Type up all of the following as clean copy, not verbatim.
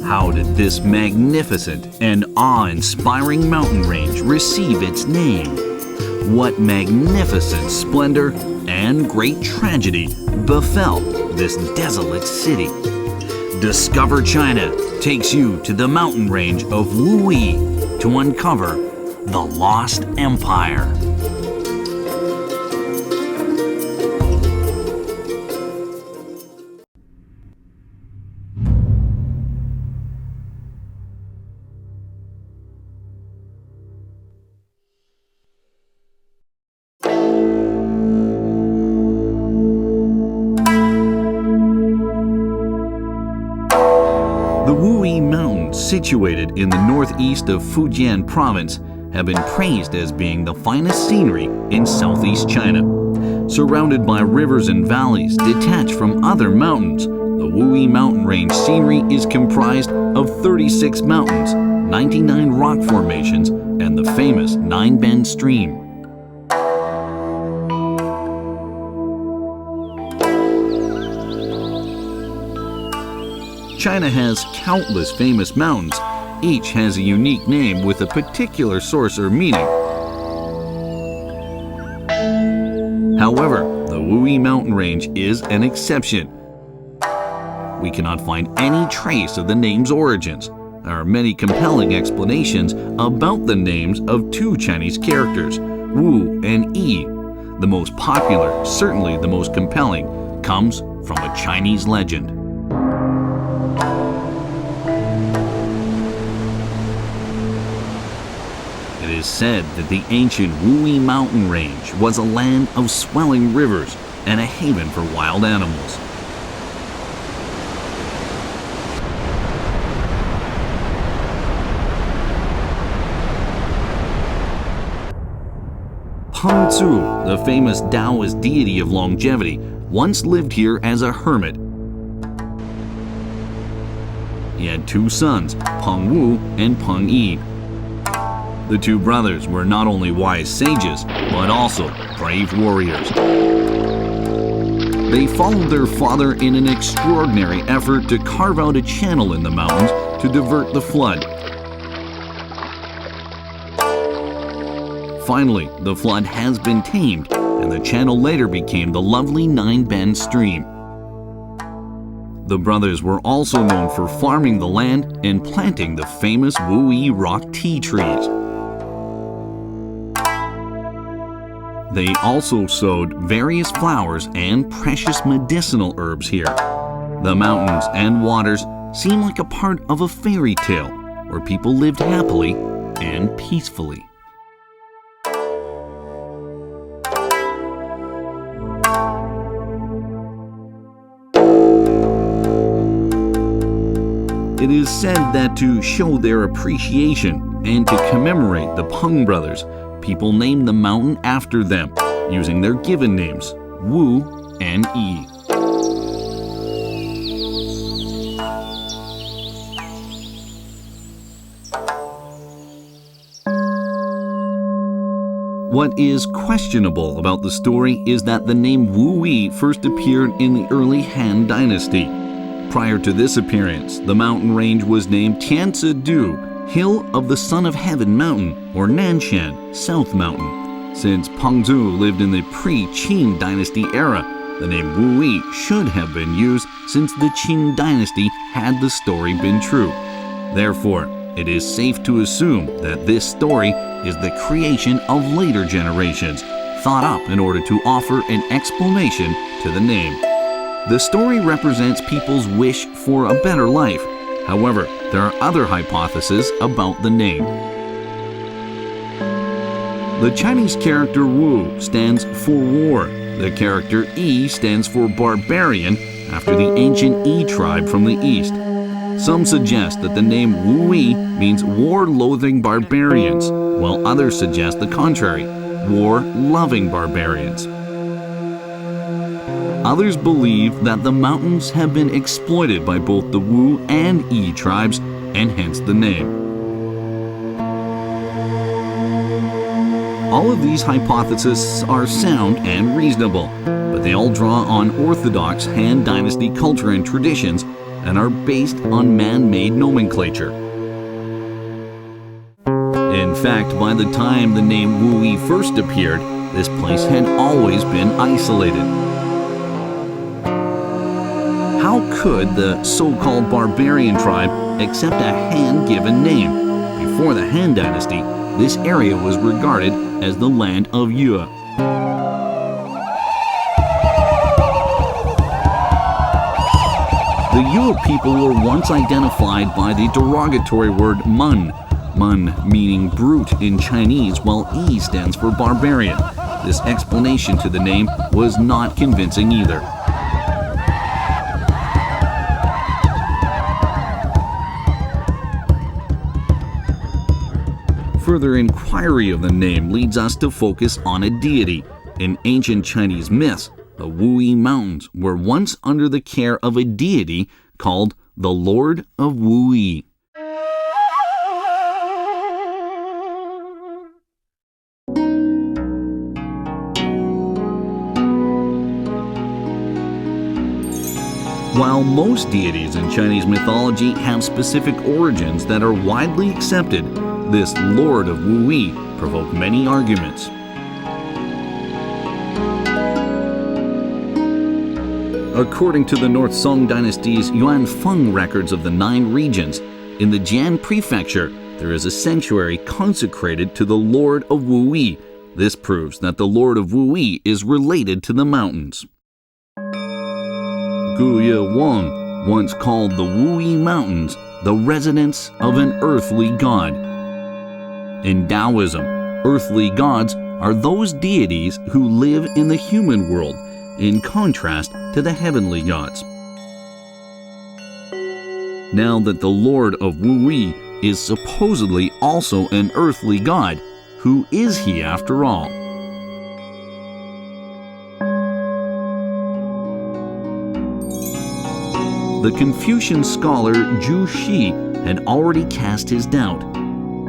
How did this magnificent and awe-inspiring mountain range receive its name? What magnificent splendor and great tragedy befell this desolate city? Discover China takes you to the mountain range of Wuyi to uncover the Lost Empire. The Wuyi Mountains, situated in the northeast of Fujian Province, have been praised as being the finest scenery in southeast China. Surrounded by rivers and valleys detached from other mountains, the Wuyi mountain range scenery is comprised of 36 mountains, 99 rock formations, and the famous Nine Bend Stream. China has countless famous mountains. Each has a unique name with a particular source or meaning. However, the Wuyi mountain range is an exception. We cannot find any trace of the name's origins. There are many compelling explanations about the names of two Chinese characters, Wu and Yi. The most popular, certainly the most compelling, comes from a Chinese legend. It is said that the ancient Wuyi mountain range was a land of swelling rivers and a haven for wild animals. Pengzu, the famous Taoist deity of longevity, once lived here as a hermit. He had two sons, Peng Wu and Peng Yi. The two brothers were not only wise sages, but also brave warriors. They followed their father in an extraordinary effort to carve out a channel in the mountains to divert the flood. Finally, the flood has been tamed, and the channel later became the lovely Nine Bend Stream. The brothers were also known for farming the land and planting the famous Wuyi rock tea trees. They also sowed various flowers and precious medicinal herbs here. The mountains and waters seem like a part of a fairy tale where people lived happily and peacefully. It is said that to show their appreciation and to commemorate the Peng brothers, people named the mountain after them, using their given names, Wu and Yi. What is questionable about the story is that the name Wuyi first appeared in the early Han Dynasty. Prior to this appearance, the mountain range was named Tianzi-du, Hill of the Son of Heaven Mountain, or Nanshan, South Mountain. Since Pengzu lived in the pre-Qin Dynasty era, the name Wuyi should have been used since the Qin Dynasty had the story been true. Therefore, it is safe to assume that this story is the creation of later generations, thought up in order to offer an explanation to the name. The story represents people's wish for a better life. However, there are other hypotheses about the name. The Chinese character Wu stands for war. The character Yi stands for barbarian, after the ancient Yi tribe from the east. Some suggest that the name Wuyi means war-loathing barbarians, while others suggest the contrary, war-loving barbarians. Others believe that the mountains have been exploited by both the Wu and Yi tribes, and hence the name. All of these hypotheses are sound and reasonable, but they all draw on orthodox Han Dynasty culture and traditions, and are based on man-made nomenclature. In fact, by the time the name Wui first appeared, this place had always been isolated. How could the so-called barbarian tribe accept a Han-given name? Before the Han Dynasty, this area was regarded as the land of Yue. The Yue people were once identified by the derogatory word Mun. Mun meaning brute in Chinese, while E stands for barbarian. This explanation to the name was not convincing either. Further inquiry of the name leads us to focus on a deity. In ancient Chinese myths, the Wui Mountains were once under the care of a deity called the Lord of Wui. While most deities in Chinese mythology have specific origins that are widely accepted, this Lord of Wui provoked many arguments. According to the North Song Dynasty's Yuan Feng records of the 9 regions, in the Jian Prefecture, there is a sanctuary consecrated to the Lord of Wui. This proves that the Lord of Wui is related to the mountains. Guye Wang once called the Wui Mountains the residence of an earthly god. In Taoism, earthly gods are those deities who live in the human world, in contrast to the heavenly gods. Now that the Lord of Wui is supposedly also an earthly god, who is he after all? The Confucian scholar Zhu Xi had already cast his doubt.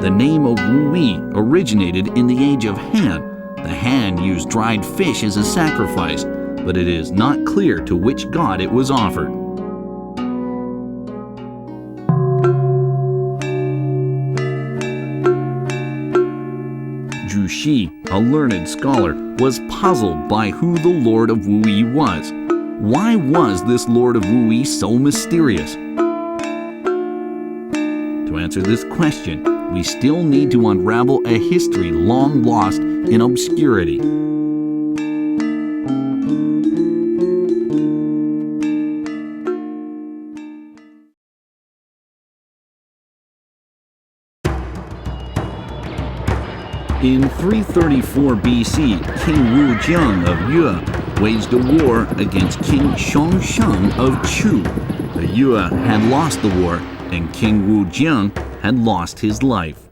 The name of Wui originated in the age of Han. The Han used dried fish as a sacrifice, but it is not clear to which god it was offered. Zhu Xi, a learned scholar, was puzzled by who the Lord of Wui was. Why was this Lord of Wui so mysterious? To answer this question, we still need to unravel a history long lost in obscurity. In 334 BC, King Wu Jiang of Yue waged a war against King Xiongsheng of Chu. The Yue had lost the war, and King Wu Jiang had lost his life.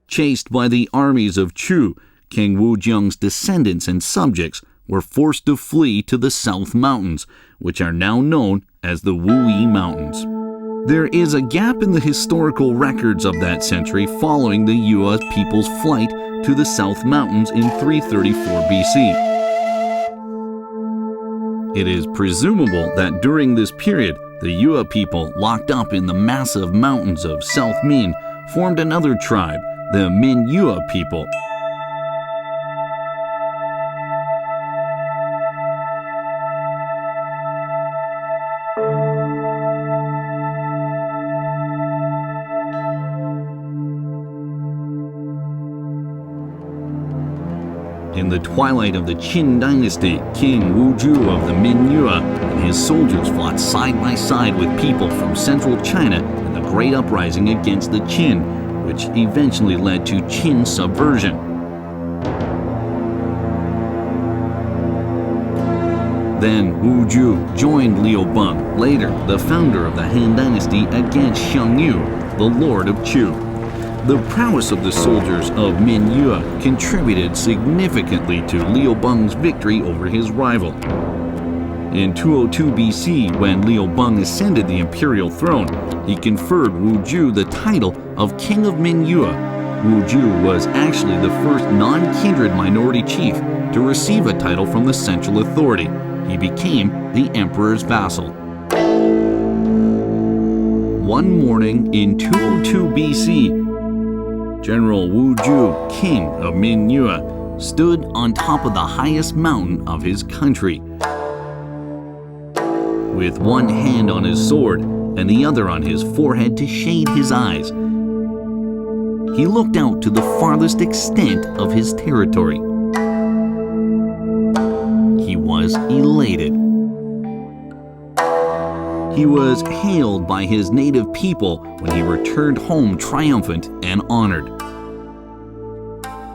Chased by the armies of Chu, King Wu Jiang's descendants and subjects were forced to flee to the South Mountains, which are now known as the Wui Mountains. There is a gap in the historical records of that century following the Yue people's flight to the South Mountains in 334 BC. It is presumable that during this period, the Yue people, locked up in the massive mountains of South Min, formed another tribe, the Minyue people. In the twilight of the Qin dynasty, King Wuju of the Minyue and his soldiers fought side by side with people from central China in the Great Uprising against the Qin, which eventually led to Qin subversion. Then Wuju joined Liu Beng, later the founder of the Han dynasty, against Xiongnu, the lord of Chu. The prowess of the soldiers of Minyue contributed significantly to Liu Beng's victory over his rival. In 202 BC, when Liu Beng ascended the imperial throne, he conferred Wuju the title of King of Minyue. Wuju was actually the first non-kindred minority chief to receive a title from the central authority. He became the emperor's vassal. One morning in 202 BC, General Wu Ju, king of Minyue, stood on top of the highest mountain of his country. With one hand on his sword and the other on his forehead to shade his eyes, he looked out to the farthest extent of his territory. He was elated. He was hailed by his native people when he returned home triumphant and honored.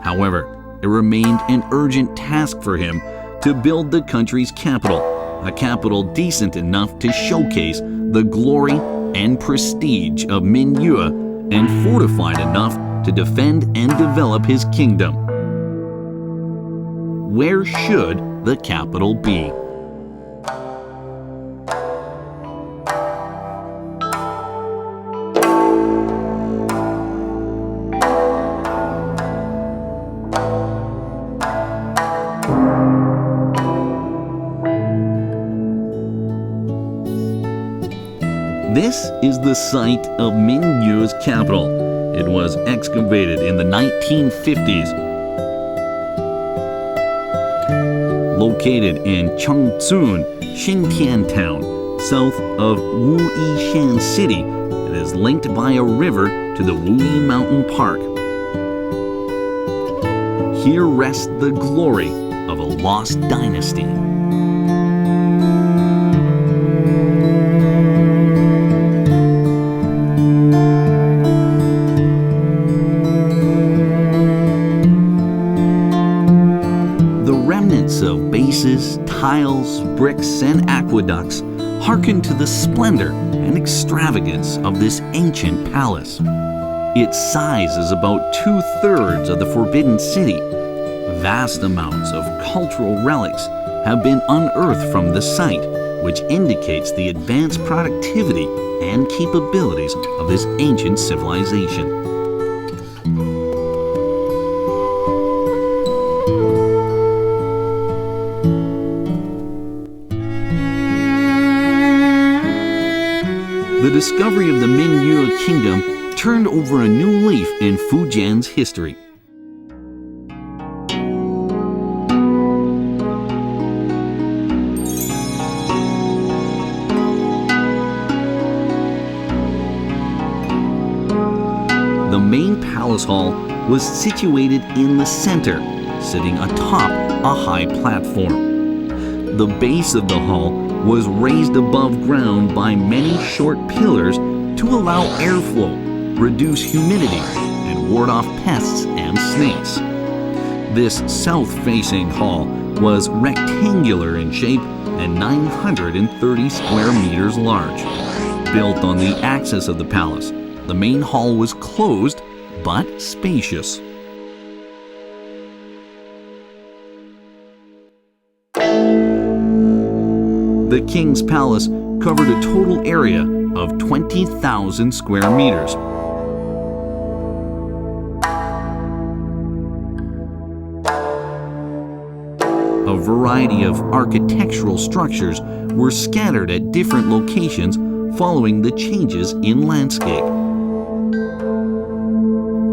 However, it remained an urgent task for him to build the country's capital, a capital decent enough to showcase the glory and prestige of Minyue and fortified enough to defend and develop his kingdom. Where should the capital be? This is the site of Minyue's capital. It was excavated in the 1950s. Located in Chengcun, Xintian Town, south of Wuyishan City, it is linked by a river to the Wuyi Mountain Park. Here rests the glory of a lost dynasty. Of bases, tiles, bricks, and aqueducts hearken to the splendor and extravagance of this ancient palace. Its size is about 2/3 of the Forbidden City. Vast amounts of cultural relics have been unearthed from the site, which indicates the advanced productivity and capabilities of this ancient civilization. The discovery of the Minyue Kingdom turned over a new leaf in Fujian's history. The main palace hall was situated in the center, sitting atop a high platform. The base of the hall was raised above ground by many short pillars to allow airflow, reduce humidity, and ward off pests and snakes. This south-facing hall was rectangular in shape and 930 square meters large. Built on the axis of the palace, the main hall was closed but spacious. The king's palace covered a total area of 20,000 square meters. A variety of architectural structures were scattered at different locations following the changes in landscape.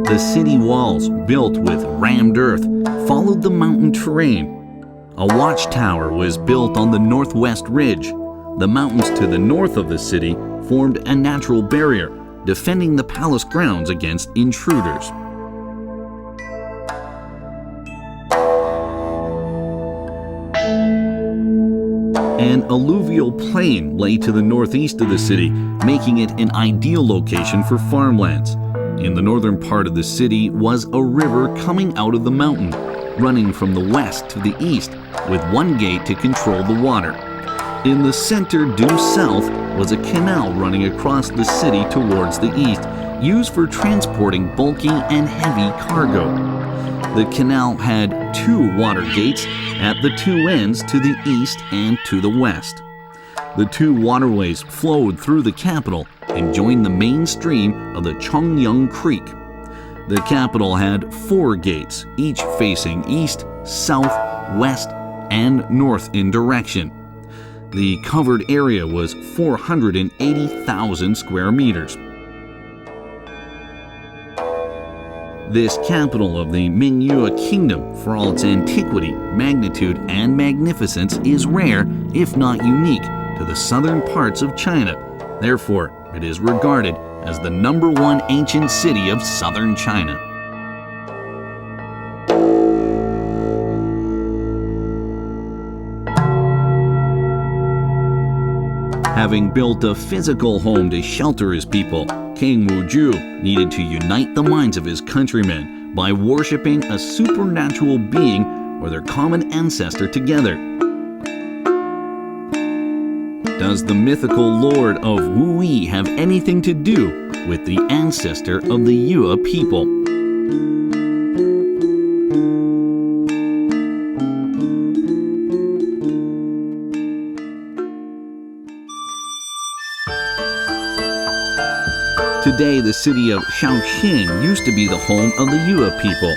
The city walls, built with rammed earth, followed the mountain terrain. A watchtower was built on the northwest ridge. The mountains to the north of the city formed a natural barrier, defending the palace grounds against intruders. An alluvial plain lay to the northeast of the city, making it an ideal location for farmlands. In the northern part of the city was a river coming out of the mountain, running from the west to the east, with one gate to control the water. In the center due south was a canal running across the city towards the east, used for transporting bulky and heavy cargo. The canal had 2 water gates at the 2 ends to the east and to the west. The 2 waterways flowed through the capital and joined the main stream of the Chongyang Creek. The capital had 4 gates, each facing east, south, west, and north in direction. The covered area was 480,000 square meters. This capital of the Minyue Kingdom, for all its antiquity, magnitude, and magnificence, is rare, if not unique, to the southern parts of China. Therefore, it is regarded as the #1 ancient city of southern China. Having built a physical home to shelter his people, King Wuzhu needed to unite the minds of his countrymen by worshiping a supernatural being or their common ancestor together. Does the mythical lord of Wuyi have anything to do with the ancestor of the Yue people? Today, the city of Shaoxing used to be the home of the Yue people.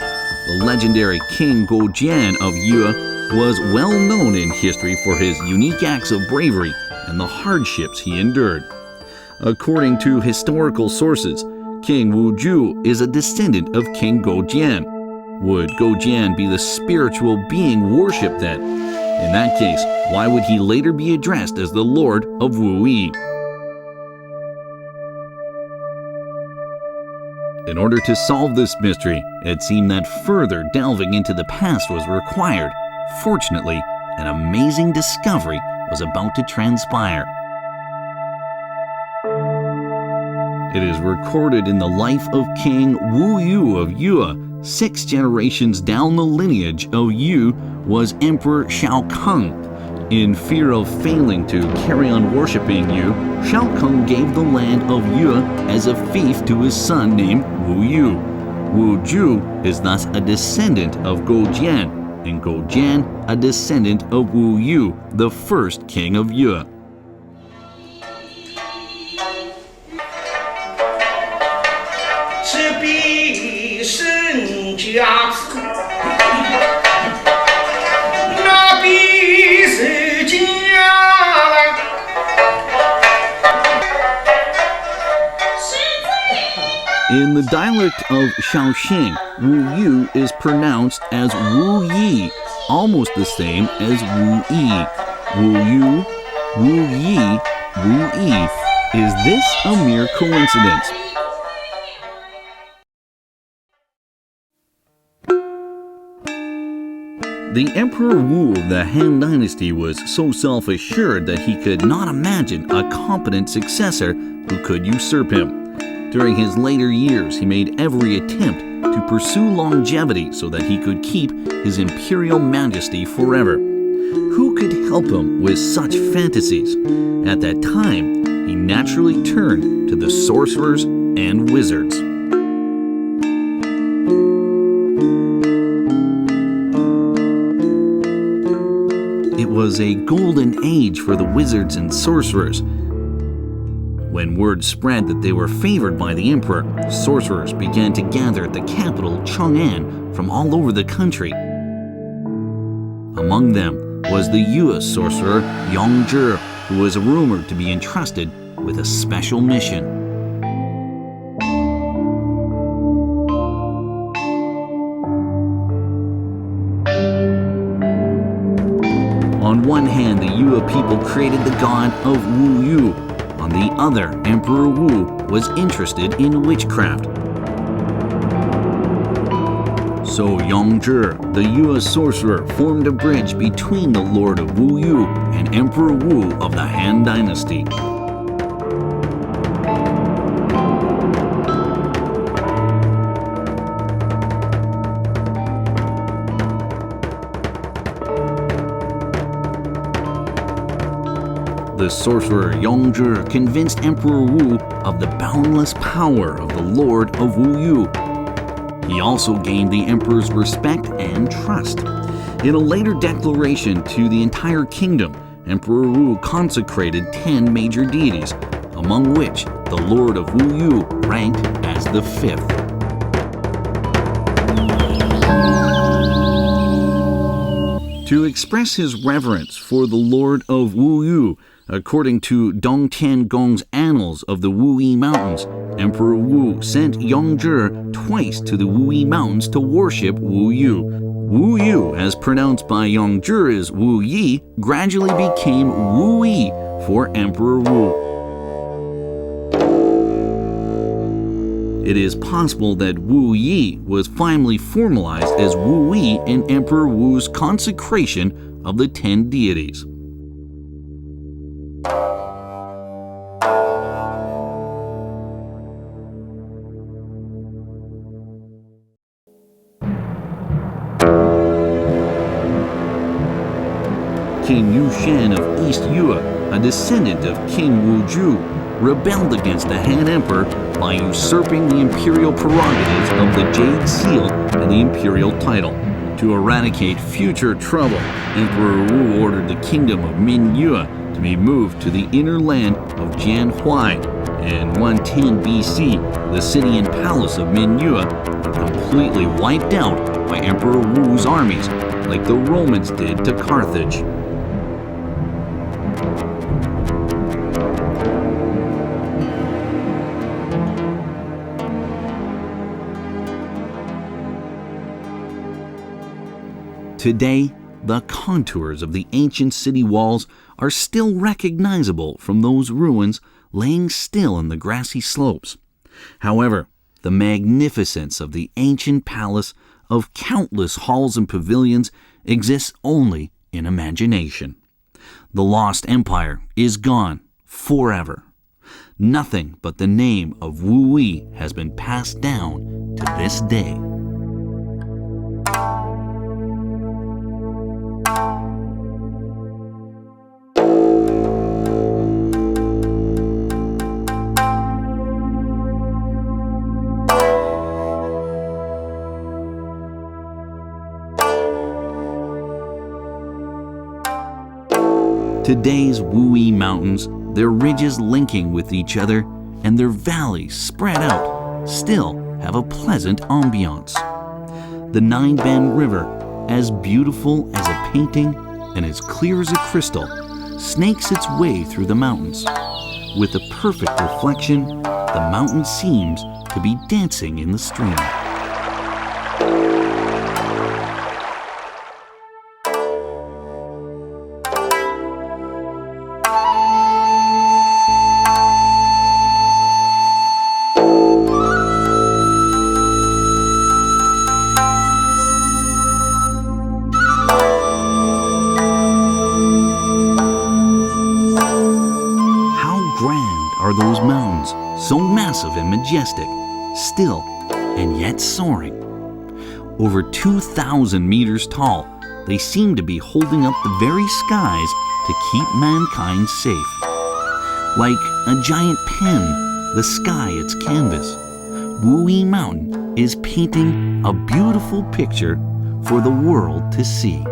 The legendary King Gojian of Yue was well known in history for his unique acts of bravery and the hardships he endured. According to historical sources, King Wuzhu is a descendant of King Gojian. Would Gojian be the spiritual being worshipped then? In that case, why would he later be addressed as the Lord of Wuyi? In order to solve this mystery, it seemed that further delving into the past was required. Fortunately, an amazing discovery was about to transpire. It is recorded in the life of King Wu Yu of Yue. 6 generations down the lineage of Yu was Emperor Shao Kung. In fear of failing to carry on worshipping Yu, Shao Kung gave the land of Yue as a fief to his son named Wu Yu. Wu Ju is thus a descendant of Gojian, and Gojian a descendant of Wu Yu, the first king of Yue. In the dialect of Shaoxing, Wu Yu is pronounced as Wu Yi, almost the same as Wu Yi. Wu Yu, Wu Yi, Wu Yi. Is this a mere coincidence? The Emperor Wu of the Han Dynasty was so self-assured that he could not imagine a competent successor who could usurp him. During his later years, he made every attempt to pursue longevity so that he could keep his imperial majesty forever. Who could help him with such fantasies? At that time, he naturally turned to the sorcerers and wizards. It was a golden age for the wizards and sorcerers. When word spread that they were favored by the emperor, sorcerers began to gather at the capital, Chang'an, from all over the country. Among them was the Yue sorcerer Yongzhi, who was rumored to be entrusted with a special mission. On one hand, the Yue people created the god of Wu Yu. On the other, Emperor Wu was interested in witchcraft. So Yongzhi, the Yue sorcerer, formed a bridge between the Lord of Wu Yu and Emperor Wu of the Han Dynasty. The sorcerer Yongzhi convinced Emperor Wu of the boundless power of the Lord of Wu Yu. He also gained the emperor's respect and trust. In a later declaration to the entire kingdom, Emperor Wu consecrated 10 major deities, among which the Lord of Wu Yu ranked as the 5th. To express his reverence for the Lord of Wuyu, according to Dongtian Gong's Annals of the Wuyi Mountains, Emperor Wu sent Yongzhi twice to the Wuyi Mountains to worship Wuyu. Wuyu, as pronounced by Yongzhi as Wu Yi, gradually became Wu Yi for Emperor Wu. It is possible that Wu Yi was finally formalized as Wu Yi in Emperor Wu's consecration of the 10 deities. King Yushan of East Yue, a descendant of King Wuju, rebelled against the Han Emperor by usurping the imperial prerogatives of the Jade Seal and the imperial title. To eradicate future trouble, Emperor Wu ordered the kingdom of Minyue to be moved to the inner land of Jianhuai. In 110 BC, the city and palace of Minyue were completely wiped out by Emperor Wu's armies, like the Romans did to Carthage. Today, the contours of the ancient city walls are still recognizable from those ruins laying still in the grassy slopes. However, the magnificence of the ancient palace of countless halls and pavilions exists only in imagination. The lost empire is gone forever. Nothing but the name of Wu Yi has been passed down to this day. Today's Wuyi Mountains, their ridges linking with each other and their valleys spread out, still have a pleasant ambiance. The Nine Bend River, as beautiful as a painting and as clear as a crystal, snakes its way through the mountains. With a perfect reflection, the mountain seems to be dancing in the stream. Are those mountains, so massive and majestic, still and yet soaring. Over 2,000 meters tall, they seem to be holding up the very skies to keep mankind safe. Like a giant pen, the sky its canvas, Wuyi Mountain is painting a beautiful picture for the world to see.